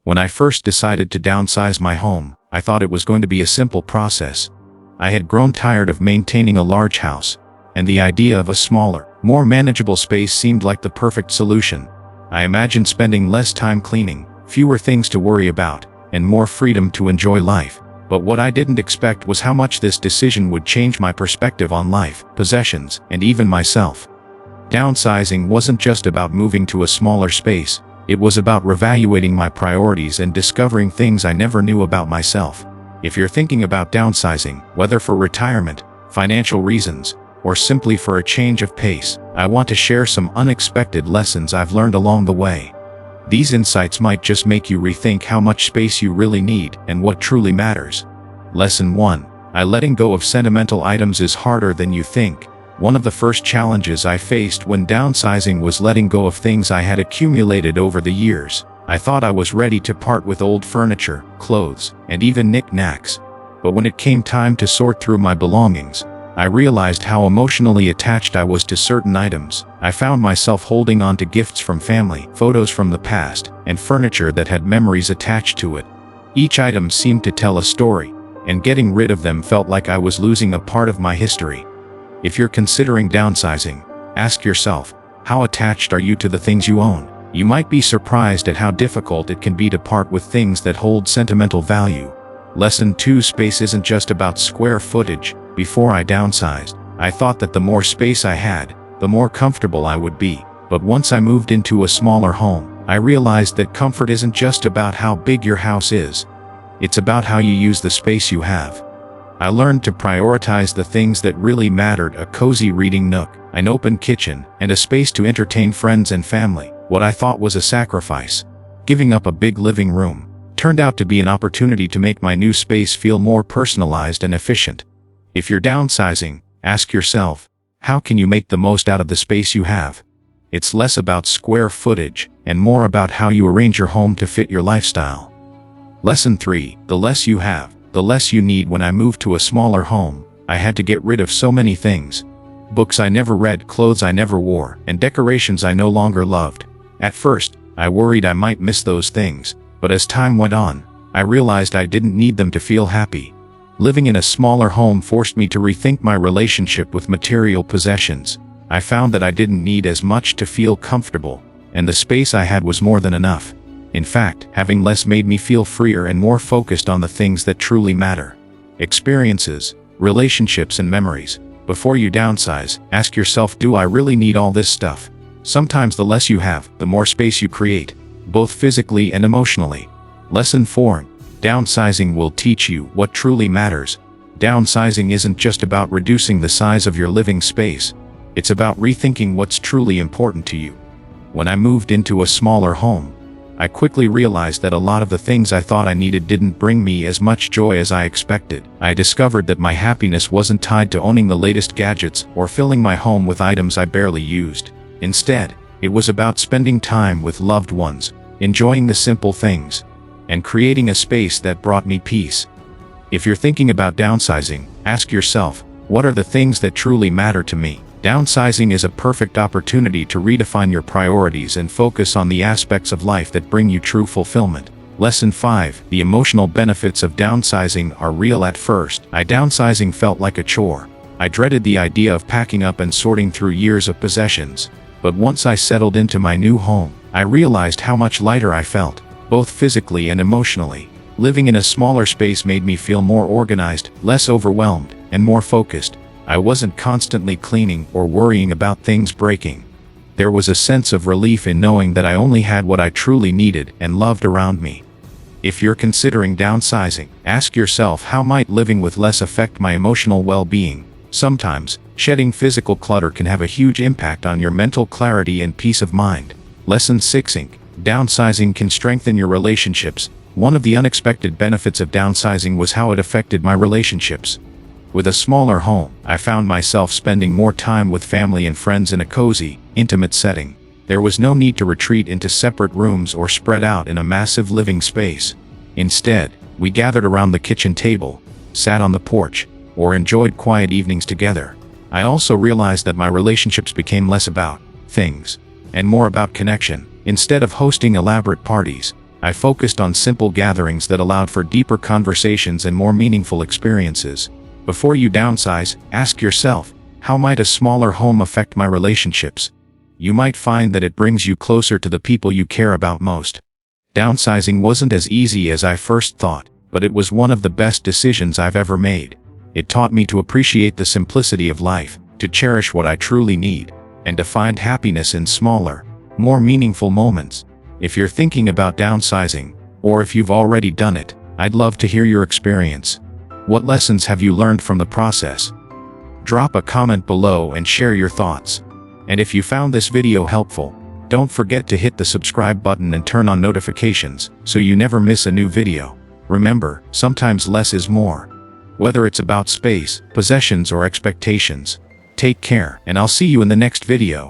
When I first decided to downsize my home, I thought it was going to be a simple process. I had grown tired of maintaining a large house, and the idea of a smaller, more manageable space seemed like the perfect solution. I imagined spending less time cleaning, fewer things to worry about, and more freedom to enjoy life. But what I didn't expect was how much this decision would change my perspective on life, possessions, and even myself. Downsizing wasn't just about moving to a smaller space. It was about reevaluating my priorities and discovering things I never knew about myself. If you're thinking about downsizing, whether for retirement, financial reasons, or simply for a change of pace, I want to share some unexpected lessons I've learned along the way. These insights might just make you rethink how much space you really need and what truly matters. Lesson 1. Letting go of sentimental items is harder than you think. One of the first challenges I faced when downsizing was letting go of things I had accumulated over the years. I thought I was ready to part with old furniture, clothes, and even knickknacks. But when it came time to sort through my belongings, I realized how emotionally attached I was to certain items. I found myself holding on to gifts from family, photos from the past, and furniture that had memories attached to it. Each item seemed to tell a story, and getting rid of them felt like I was losing a part of my history. If you're considering downsizing, ask yourself, how attached are you to the things you own? You might be surprised at how difficult it can be to part with things that hold sentimental value. Lesson 2. Space isn't just about square footage. Before I downsized, I thought that the more space I had, the more comfortable I would be. But once I moved into a smaller home, I realized that comfort isn't just about how big your house is. It's about how you use the space you have. I learned to prioritize the things that really mattered: a cozy reading nook, an open kitchen, and a space to entertain friends and family. What I thought was a sacrifice, giving up a big living room, turned out to be an opportunity to make my new space feel more personalized and efficient. If you're downsizing, ask yourself, how can you make the most out of the space you have? It's less about square footage and more about how you arrange your home to fit your lifestyle. Lesson 3. The less you have, the less you need. When I moved to a smaller home, I had to get rid of so many things. Books I never read, clothes I never wore, and decorations I no longer loved. At first, I worried I might miss those things, but as time went on, I realized I didn't need them to feel happy. Living in a smaller home forced me to rethink my relationship with material possessions. I found that I didn't need as much to feel comfortable, and the space I had was more than enough. In fact, having less made me feel freer and more focused on the things that truly matter: experiences, relationships, and memories. Before you downsize, ask yourself, do I really need all this stuff? Sometimes the less you have, the more space you create, both physically and emotionally. Lesson 4. Downsizing will teach you what truly matters. Downsizing isn't just about reducing the size of your living space. It's about rethinking what's truly important to you. When I moved into a smaller home, I quickly realized that a lot of the things I thought I needed didn't bring me as much joy as I expected. I discovered that my happiness wasn't tied to owning the latest gadgets or filling my home with items I barely used. Instead, it was about spending time with loved ones, enjoying the simple things, and creating a space that brought me peace. If you're thinking about downsizing, ask yourself, what are the things that truly matter to me? Downsizing is a perfect opportunity to redefine your priorities and focus on the aspects of life that bring you true fulfillment. Lesson 5. The emotional benefits of downsizing are real. At first, downsizing felt like a chore. I dreaded the idea of packing up and sorting through years of possessions. But once I settled into my new home, I realized how much lighter I felt, both physically and emotionally. Living in a smaller space made me feel more organized, less overwhelmed, and more focused. I wasn't constantly cleaning or worrying about things breaking. There was a sense of relief in knowing that I only had what I truly needed and loved around me. If you're considering downsizing, ask yourself, how might living with less affect my emotional well-being? Sometimes, shedding physical clutter can have a huge impact on your mental clarity and peace of mind. Lesson 6. Downsizing can strengthen your relationships. One of the unexpected benefits of downsizing was how it affected my relationships. With a smaller home, I found myself spending more time with family and friends in a cozy, intimate setting. There was no need to retreat into separate rooms or spread out in a massive living space. Instead, we gathered around the kitchen table, sat on the porch, or enjoyed quiet evenings together. I also realized that my relationships became less about things and more about connection. Instead of hosting elaborate parties, I focused on simple gatherings that allowed for deeper conversations and more meaningful experiences. Before you downsize, ask yourself, how might a smaller home affect my relationships? You might find that it brings you closer to the people you care about most. Downsizing wasn't as easy as I first thought, but it was one of the best decisions I've ever made. It taught me to appreciate the simplicity of life, to cherish what I truly need, and to find happiness in smaller, more meaningful moments. If you're thinking about downsizing, or if you've already done it, I'd love to hear your experience. What lessons have you learned from the process? Drop a comment below and share your thoughts. And if you found this video helpful, don't forget to hit the subscribe button and turn on notifications so you never miss a new video. Remember, sometimes less is more. Whether it's about space, possessions, or expectations. Take care, and I'll see you in the next video.